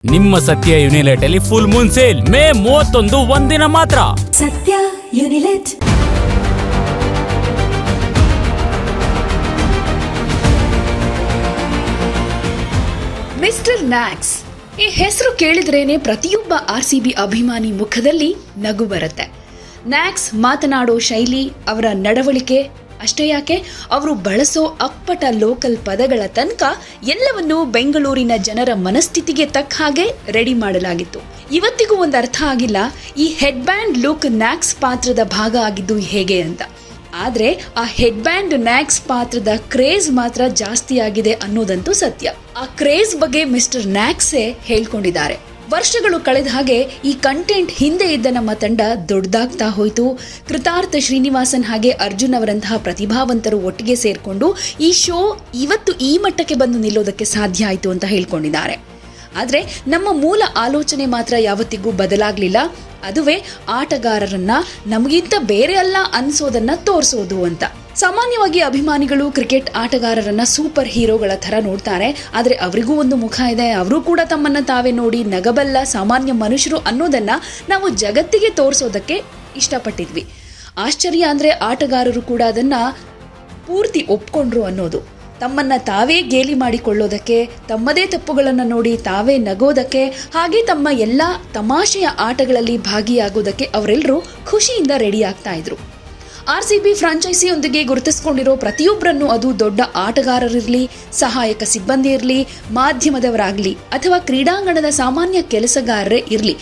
ನಿಮ್ಮ ಸತ್ಯ ಯುನಿಲೆಟ್ ಅಲ್ಲಿ ಫುಲ್ ಮೂನ್ ಸೇಲ್ ಮೇ 31 ಒಂದಿನ ಮಾತ್ರ. ಸತ್ಯ ಯುನಿಲೆಟ್. ಮಿಸ್ಟರ್ ನ್ಯಾಕ್ಸ್ ಈ ಹೆಸರು ಕೇಳಿದ್ರೇನೆ ಪ್ರತಿಯೊಬ್ಬ RCB ಅಭಿಮಾನಿ ಮುಖದಲ್ಲಿ ನಗು ಬರುತ್ತೆ. ನ್ಯಾಕ್ಸ್ ಮಾತನಾಡೋ ಶೈಲಿ, ಅವರ ನಡವಳಿಕೆ, ಅಷ್ಟೇ ಯಾಕೆ ಅವರು ಬಳಸೋ ಅಪ್ಪಟ ಲೋಕಲ್ ಪದಗಳ ತನಕ ಎಲ್ಲವನ್ನೂ ಬೆಂಗಳೂರಿನ ಜನರ ಮನಸ್ಥಿತಿಗೆ ತಕ್ಕ ಹಾಗೆ ರೆಡಿ ಮಾಡಲಾಗಿತ್ತು. ಇವತ್ತಿಗೂ ಒಂದು ಅರ್ಥ ಆಗಿಲ್ಲ ಈ ಹೆಡ್ ಬ್ಯಾಂಡ್ ಲುಕ್ ನ್ಯಾಕ್ಸ್ ಪಾತ್ರದ ಭಾಗ ಆಗಿದ್ದು ಹೇಗೆ ಅಂತ. ಆದ್ರೆ ಆ ಹೆಡ್ ಬ್ಯಾಂಡ್ ನ್ಯಾಕ್ಸ್ ಪಾತ್ರದ ಕ್ರೇಜ್ ಮಾತ್ರ ಜಾಸ್ತಿ ಆಗಿದೆ ಅನ್ನೋದಂತೂ ಸತ್ಯ. ಆ ಕ್ರೇಜ್ ಬಗ್ಗೆ ಮಿಸ್ಟರ್ ನ್ಯಾಕ್ಸೇ ಹೇಳ್ಕೊಂಡಿದ್ದಾರೆ. ವರ್ಷಗಳು ಕಳೆದ ಹಾಗೆ ಈ ಕಂಟೆಂಟ್ ಹಿಂದೆ ಇದ್ದ ನಮ್ಮ ತಂಡ ದೊಡ್ಡದಾಗ್ತಾ ಹೋಯಿತು. ಕೃತಾರ್ಥ ಶ್ರೀನಿವಾಸನ್ ಹಾಗೆ ಅರ್ಜುನ್ ಅವರಂತಹ ಪ್ರತಿಭಾವಂತರು ಒಟ್ಟಿಗೆ ಸೇರ್ಕೊಂಡು ಈ ಶೋ ಇವತ್ತು ಈ ಮಟ್ಟಕ್ಕೆ ಬಂದು ನಿಲ್ಲೋದಕ್ಕೆ ಸಾಧ್ಯ ಆಯಿತು ಅಂತ ಹೇಳ್ಕೊಂಡಿದ್ದಾರೆ. ಆದರೆ ನಮ್ಮ ಮೂಲ ಆಲೋಚನೆ ಮಾತ್ರ ಯಾವತ್ತಿಗೂ ಬದಲಾಗಲಿಲ್ಲ. ಅದುವೇ ಆಟಗಾರರನ್ನ ನಮಗಿಂತ ಬೇರೆ ಅಲ್ಲ ಅನ್ಸೋದನ್ನ ತೋರಿಸೋದು ಅಂತ. ಸಾಮಾನ್ಯವಾಗಿ ಅಭಿಮಾನಿಗಳು ಕ್ರಿಕೆಟ್ ಆಟಗಾರರನ್ನ ಸೂಪರ್ ಹೀರೋಗಳ ಥರ ನೋಡ್ತಾರೆ. ಆದರೆ ಅವರಿಗೂ ಒಂದು ಮುಖ ಇದೆ, ಅವರು ಕೂಡ ತಮ್ಮನ್ನ ತಾವೇ ನೋಡಿ ನಗಬಲ್ಲ ಸಾಮಾನ್ಯ ಮನುಷ್ಯರು ಅನ್ನೋದನ್ನ ನಾವು ಜಗತ್ತಿಗೆ ತೋರಿಸೋದಕ್ಕೆ ಇಷ್ಟಪಟ್ಟಿದ್ವಿ. ಆಶ್ಚರ್ಯ ಅಂದರೆ ಆಟಗಾರರು ಕೂಡ ಅದನ್ನ ಪೂರ್ತಿ ಒಪ್ಕೊಂಡ್ರು ಅನ್ನೋದು. ತಮ್ಮನ್ನ ತಾವೇ ಗೇಲಿ ಮಾಡಿಕೊಳ್ಳೋದಕ್ಕೆ, ತಮ್ಮದೇ ತಪ್ಪುಗಳನ್ನು ನೋಡಿ ತಾವೇ ನಗೋದಕ್ಕೆ, ಹಾಗೆ ತಮ್ಮ ಎಲ್ಲ ತಮಾಷೆಯ ಆಟಗಳಲ್ಲಿ ಭಾಗಿಯಾಗೋದಕ್ಕೆ ಅವರೆಲ್ಲರೂ ಖುಷಿಯಿಂದ ರೆಡಿ ಆಗ್ತಾ ಇದ್ರು. RCB ಫ್ರಾಂಚೈಸಿಯೊಂದಿಗೆ ಗುರುತಿಸಿಕೊಂಡಿರೋ ಪ್ರತಿಯೊಬ್ಬರನ್ನು, ಅದು ದೊಡ್ಡ ಆಟಗಾರರಿರಲಿ, ಸಹಾಯಕ ಸಿಬ್ಬಂದಿ ಇರಲಿ, ಮಾಧ್ಯಮದವರಾಗಲಿ ಅಥವಾ ಕ್ರೀಡಾಂಗಣದ ಸಾಮಾನ್ಯ ಕೆಲಸಗಾರರೇ ಇರಲಿ,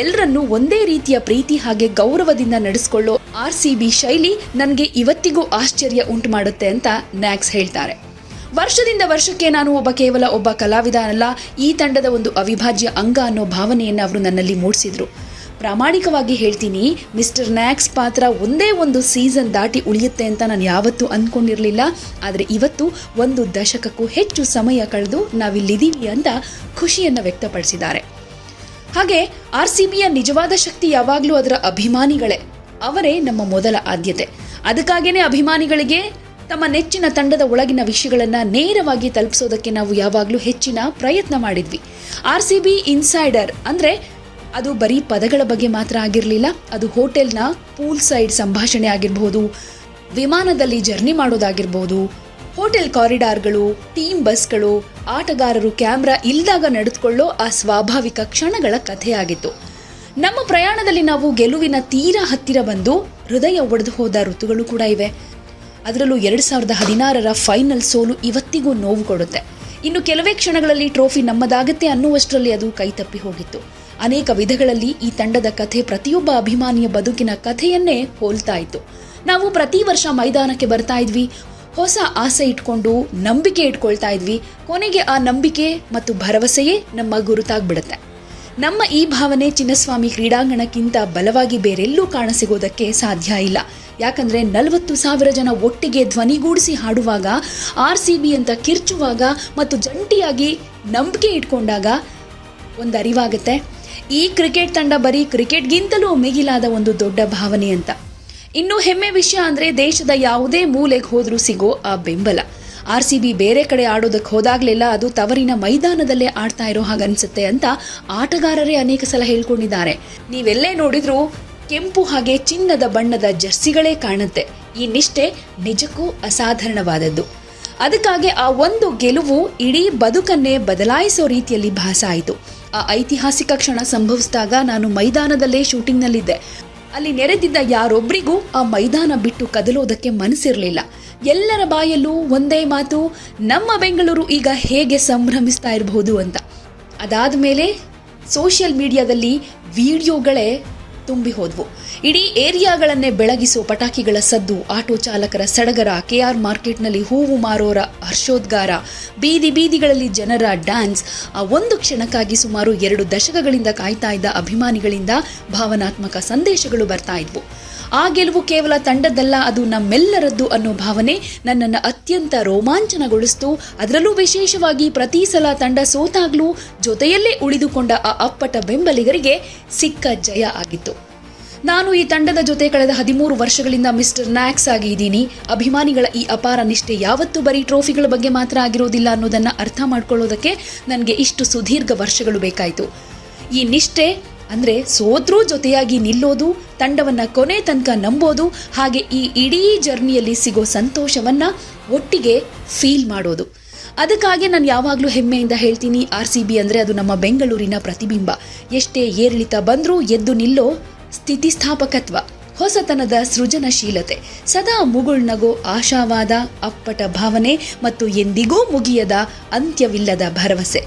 ಎಲ್ಲರನ್ನೂ ಒಂದೇ ರೀತಿಯ ಪ್ರೀತಿ ಹಾಗೆ ಗೌರವದಿಂದ ನಡೆಸಿಕೊಳ್ಳೋ RCB ಶೈಲಿ ನನಗೆ ಇವತ್ತಿಗೂ ಆಶ್ಚರ್ಯ ಉಂಟು ಮಾಡುತ್ತೆ ಅಂತ ನ್ಯಾಕ್ಸ್ ಹೇಳ್ತಾರೆ. ವರ್ಷದಿಂದ ವರ್ಷಕ್ಕೆ ನಾನು ಕೇವಲ ಒಬ್ಬ ಕಲಾವಿದ ಅಲ್ಲ, ಈ ತಂಡದ ಒಂದು ಅವಿಭಾಜ್ಯ ಅಂಗ ಅನ್ನೋ ಭಾವನೆಯನ್ನು ಅವರು ನನ್ನಲ್ಲಿ ಮೂಡಿಸಿದ್ರು. ಪ್ರಾಮಾಣಿಕವಾಗಿ ಹೇಳ್ತೀನಿ, ಮಿಸ್ಟರ್ ನ್ಯಾಕ್ಸ್ ಪಾತ್ರ ಒಂದೇ ಒಂದು ಸೀಸನ್ ದಾಟಿ ಉಳಿಯುತ್ತೆ ಅಂತ ನಾನು ಯಾವತ್ತೂ ಅಂದ್ಕೊಂಡಿರಲಿಲ್ಲ. ಆದರೆ ಇವತ್ತು 1 ದಶಕಕ್ಕೂ ಹೆಚ್ಚು ಸಮಯ ಕಳೆದು ನಾವಿಲ್ಲಿದ್ದೀವಿ ಅಂತ ಖುಷಿಯನ್ನು ವ್ಯಕ್ತಪಡಿಸಿದ್ದಾರೆ. ಹಾಗೆ RCBಯ ನಿಜವಾದ ಶಕ್ತಿ ಯಾವಾಗಲೂ ಅದರ ಅಭಿಮಾನಿಗಳೇ. ಅವರೇ ನಮ್ಮ ಮೊದಲ ಆದ್ಯತೆ. ಅದಕ್ಕಾಗೇನೆ ಅಭಿಮಾನಿಗಳಿಗೆ ತಮ್ಮ ನೆಚ್ಚಿನ ತಂಡದ ಒಳಗಿನ ವಿಷಯಗಳನ್ನು ನೇರವಾಗಿ ತಲುಪಿಸೋದಕ್ಕೆ ನಾವು ಯಾವಾಗಲೂ ಹೆಚ್ಚಿನ ಪ್ರಯತ್ನ ಮಾಡಿದ್ವಿ. RCB ಇನ್ಸೈಡರ್ ಅಂದರೆ ಅದು ಬರೀ ಪದಗಳ ಬಗ್ಗೆ ಮಾತ್ರ ಆಗಿರಲಿಲ್ಲ. ಅದು ಹೋಟೆಲ್ನ ಪೂಲ್ ಸೈಡ್ ಸಂಭಾಷಣೆ ಆಗಿರ್ಬೋದು, ವಿಮಾನದಲ್ಲಿ ಜರ್ನಿ ಮಾಡೋದಾಗಿರ್ಬೋದು, ಹೋಟೆಲ್ ಕಾರಿಡಾರ್ಗಳು, ಟೀಮ್ ಬಸ್ಗಳು, ಆಟಗಾರರು ಕ್ಯಾಮ್ರಾ ಇಲ್ದಾಗ ನಡೆದುಕೊಳ್ಳೋ ಆ ಸ್ವಾಭಾವಿಕ ಕ್ಷಣಗಳ ಕಥೆಯಾಗಿತ್ತು. ನಮ್ಮ ಪ್ರಯಾಣದಲ್ಲಿ ನಾವು ಗೆಲುವಿನ ತೀರಾ ಹತ್ತಿರ ಬಂದು ಹೃದಯ ಒಡೆದು ಹೋದ ಋತುಗಳು ಕೂಡ ಇವೆ. ಅದರಲ್ಲೂ 2016ರ ಫೈನಲ್ ಸೋಲು ಇವತ್ತಿಗೂ ನೋವು ಕೊಡುತ್ತೆ. ಇನ್ನು ಕೆಲವೇ ಕ್ಷಣಗಳಲ್ಲಿ ಟ್ರೋಫಿ ನಮ್ಮದಾಗತ್ತೆ ಅನ್ನುವಷ್ಟರಲ್ಲಿ ಅದು ಕೈತಪ್ಪಿ ಹೋಗಿತ್ತು. ಅನೇಕ ವಿಧಗಳಲ್ಲಿ ಈ ತಂಡದ ಕಥೆ ಪ್ರತಿಯೊಬ್ಬ ಅಭಿಮಾನಿಯ ಬದುಕಿನ ಕಥೆಯನ್ನೇ ಹೋಲ್ತಾ ಇತ್ತು. ನಾವು ಪ್ರತಿ ವರ್ಷ ಮೈದಾನಕ್ಕೆ ಬರ್ತಾ ಇದ್ವಿ, ಹೊಸ ಆಸೆ ಇಟ್ಕೊಂಡು ನಂಬಿಕೆ ಇಟ್ಕೊಳ್ತಾ ಇದ್ವಿ. ಕೊನೆಗೆ ಆ ನಂಬಿಕೆ ಮತ್ತು ಭರವಸೆಯೇ ನಮ್ಮ ಗುರುತಾಗ್ಬಿಡುತ್ತೆ. ನಮ್ಮ ಈ ಭಾವನೆ ಚಿನ್ನಸ್ವಾಮಿ ಕ್ರೀಡಾಂಗಣಕ್ಕಿಂತ ಬಲವಾಗಿ ಬೇರೆಲ್ಲೂ ಕಾಣಸಿಗೋದಕ್ಕೆ ಸಾಧ್ಯ ಇಲ್ಲ. ಯಾಕಂದರೆ 40,000 ಜನ ಒಟ್ಟಿಗೆ ಧ್ವನಿಗೂಡಿಸಿ ಹಾಡುವಾಗ, RCB ಅಂತ ಕಿರ್ಚುವಾಗ ಮತ್ತು ಜಂಟಿಯಾಗಿ ನಂಬಿಕೆ ಇಟ್ಕೊಂಡಾಗ ಒಂದು ಅರಿವಾಗುತ್ತೆ, ಈ ಕ್ರಿಕೆಟ್ ತಂಡ ಬರೀ ಕ್ರಿಕೆಟ್ಗಿಂತಲೂ ಮಿಗಿಲಾದ ಒಂದು ದೊಡ್ಡ ಭಾವನೆ ಅಂತ. ಇನ್ನು ಹೆಮ್ಮೆ ವಿಷಯ ಅಂದರೆ ದೇಶದ ಯಾವುದೇ ಮೂಲೆಗೆ ಹೋದ್ರೂ ಸಿಗೋ ಆ ಬೆಂಬಲ. RCB ಬೇರೆ ಕಡೆ ಆಡೋದಕ್ಕೆ ಹೋದಾಗಲೆಲ್ಲ ಅದು ತವರಿನ ಮೈದಾನದಲ್ಲೇ ಆಡ್ತಾ ಇರೋ ಹಾಗನ್ಸುತ್ತೆ ಅಂತ ಆಟಗಾರರೇ ಅನೇಕ ಸಲ ಹೇಳ್ಕೊಂಡಿದ್ದಾರೆ. ನೀವೆಲ್ಲೇ ನೋಡಿದ್ರೂ ಕೆಂಪು ಹಾಗೆ ಚಿನ್ನದ ಬಣ್ಣದ ಜರ್ಸಿಗಳೇ ಕಾಣುತ್ತೆ. ಈ ನಿಷ್ಠೆ ನಿಜಕ್ಕೂ ಅಸಾಧಾರಣವಾದದ್ದು. ಅದಕ್ಕಾಗಿ ಆ ಒಂದು ಗೆಲುವು ಇಡೀ ಬದುಕನ್ನೇ ಬದಲಾಯಿಸೋ ರೀತಿಯಲ್ಲಿ ಭಾಸ ಆಯಿತು. ಆ ಐತಿಹಾಸಿಕ ಕ್ಷಣ ಸಂಭವಿಸಿದಾಗ ನಾನು ಮೈದಾನದಲ್ಲೇ ಶೂಟಿಂಗ್ನಲ್ಲಿದ್ದೆ. ಅಲ್ಲಿ ನೆರೆದಿದ್ದ ಯಾರೊಬ್ಬರಿಗೂ ಆ ಮೈದಾನ ಬಿಟ್ಟು ಕದಲೋದಕ್ಕೆ ಮನಸ್ಸಿರಲಿಲ್ಲ. ಎಲ್ಲರ ಬಾಯಲ್ಲೂ ಒಂದೇ ಮಾತು, ನಮ್ಮ ಬೆಂಗಳೂರು ಈಗ ಹೇಗೆ ಸಂಭ್ರಮಿಸ್ತಾ ಇರಬಹುದು ಅಂತ. ಅದಾದ ಮೇಲೆ ಸೋಷಿಯಲ್ ಮೀಡಿಯಾದಲ್ಲಿ ವಿಡಿಯೋಗಳೇ ತುಂಬಿ ಹೋದ್ವು. ಇಡೀ ಏರಿಯಾಗಳನ್ನೇ ಬೆಳಗಿಸೋ ಪಟಾಕಿಗಳ ಸದ್ದು, ಆಟೋ ಚಾಲಕರ ಸಡಗರ, KR ಮಾರ್ಕೆಟ್ನಲ್ಲಿ ಹೂವು ಮಾರೋರ ಹರ್ಷೋದ್ಗಾರ, ಬೀದಿ ಬೀದಿಗಳಲ್ಲಿ ಜನರ ಡ್ಯಾನ್ಸ್. ಆ ಒಂದು ಕ್ಷಣಕ್ಕಾಗಿ ಸುಮಾರು 2 ದಶಕಗಳಿಂದ ಕಾಯ್ತಾ ಇದ್ದ ಅಭಿಮಾನಿಗಳಿಂದ ಭಾವನಾತ್ಮಕ ಸಂದೇಶಗಳು ಬರ್ತಾ ಇದ್ವು. ಆ ಗೆಲುವು ಕೇವಲ ತಂಡದ್ದಲ್ಲ, ಅದು ನಮ್ಮೆಲ್ಲರದ್ದು ಅನ್ನೋ ಭಾವನೆ ನನ್ನನ್ನು ಅತ್ಯಂತ ರೋಮಾಂಚನಗೊಳಿಸಿತು. ಅದರಲ್ಲೂ ವಿಶೇಷವಾಗಿ ಪ್ರತಿ ಸಲ ತಂಡ ಸೋತಾಗ್ಲೂ ಜೊತೆಯಲ್ಲೇ ಉಳಿದುಕೊಂಡ ಆ ಅಪ್ಪಟ ಬೆಂಬಲಿಗರಿಗೆ ಸಿಕ್ಕ ಜಯ ಆಗಿತ್ತು. ನಾನು ಈ ತಂಡದ ಜೊತೆ ಕಳೆದ 13 ವರ್ಷಗಳಿಂದ ಮಿಸ್ಟರ್ ನ್ಯಾಕ್ಸ್ ಆಗಿ ಇದ್ದೀನಿ. ಅಭಿಮಾನಿಗಳ ಈ ಅಪಾರ ನಿಷ್ಠೆ ಯಾವತ್ತೂ ಬರೀ ಟ್ರೋಫಿಗಳ ಬಗ್ಗೆ ಮಾತ್ರ ಆಗಿರೋದಿಲ್ಲ ಅನ್ನೋದನ್ನ ಅರ್ಥ ಮಾಡ್ಕೊಳ್ಳೋದಕ್ಕೆ ನನಗೆ ಇಷ್ಟು ಸುದೀರ್ಘ ವರ್ಷಗಳು ಬೇಕಾಯಿತು. ಈ ನಿಷ್ಠೆ ಅಂದ್ರೆ ಸೋತ್ರೂ ಜೊತೆಯಾಗಿ ನಿಲ್ಲೋದು, ತಂಡವನ್ನ ಕೊನೆ ತನಕ ನಂಬೋದು, ಹಾಗೆ ಈ ಇಡೀ ಜರ್ನಿಯಲ್ಲಿ ಸಿಗೋ ಸಂತೋಷವನ್ನ ಒಟ್ಟಿಗೆ ಫೀಲ್ ಮಾಡೋದು. ಅದಕ್ಕಾಗಿ ನಾನು ಯಾವಾಗಲೂ ಹೆಮ್ಮೆಯಿಂದ ಹೇಳ್ತೀನಿ, RCB ಅಂದರೆ ಅದು ನಮ್ಮ ಬೆಂಗಳೂರಿನ ಪ್ರತಿಬಿಂಬ. ಎಷ್ಟೇ ಏರಿಳಿತ ಬಂದರೂ ಎದ್ದು ನಿಲ್ಲೋ ಸ್ಥಿತಿಸ್ಥಾಪಕತ್ವ, ಹೊಸತನದ ಸೃಜನಶೀಲತೆ, ಸದಾ ಮುಗುಳ್ನಗೋ ಆಶಾವಾದ, ಅಪ್ಪಟ ಭಾವನೆ ಮತ್ತು ಎಂದಿಗೂ ಮುಗಿಯದ ಅಂತ್ಯವಿಲ್ಲದ ಭರವಸೆ.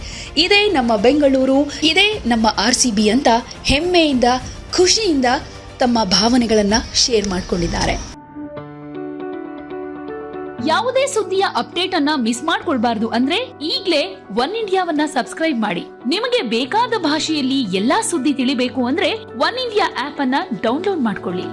ಇದೇ ನಮ್ಮ ಬೆಂಗಳೂರು, ಇದೇ ನಮ್ಮ RCB ಅಂತ ಹೆಮ್ಮೆಯಿಂದ ಖುಷಿಯಿಂದ ತಮ್ಮ ಭಾವನೆಗಳನ್ನ ಶೇರ್ ಮಾಡಿಕೊಂಡಿದ್ದಾರೆ. ಯಾವುದೇ ಸುದ್ದಿಯ ಅಪ್ಡೇಟ್ ಅನ್ನ ಮಿಸ್ ಮಾಡ್ಕೊಳ್ಬಾರ್ದು ಅಂದ್ರೆ ಈಗ್ಲೇ ಒನ್ ಇಂಡಿಯಾವನ್ನ ಸಬ್ಸ್ಕ್ರೈಬ್ ಮಾಡಿ. ನಿಮಗೆ ಬೇಕಾದ ಭಾಷೆಯಲ್ಲಿ ಎಲ್ಲಾ ಸುದ್ದಿ ತಿಳಿಬೇಕು ಅಂದ್ರೆ ಒನ್ ಇಂಡಿಯಾ ಆಪ್ ಅನ್ನ ಡೌನ್ಲೋಡ್ ಮಾಡ್ಕೊಳ್ಳಿ.